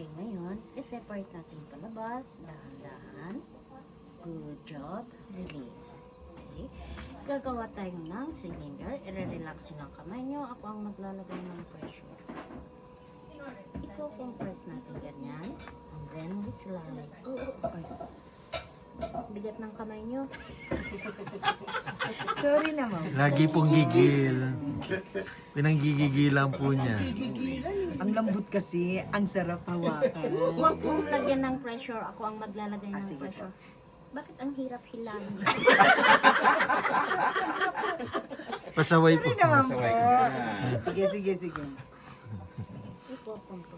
Okay, ngayon, i-separate natin palabas, dahan-dahan. Good job. Release. Okay. Gagawa tayo ng cylinder. I-relax nyo ng kamay nyo. Ako ang maglalagay ng pressure. Iko-compress natin ganyan. And then, we slide. Okay. Bigat ng kamay nyo. Sorry naman. Lagi pong gigil. Pinanggigigilan po niya. Ang lambot kasi, ang sarap hawakan. Huwag pong lagyan ng pressure. Ako ang maglalagay ng sige pressure. Bakit ang hirap hilahin? Pasaway po. Sorry naman po. Sige. Iko-compress.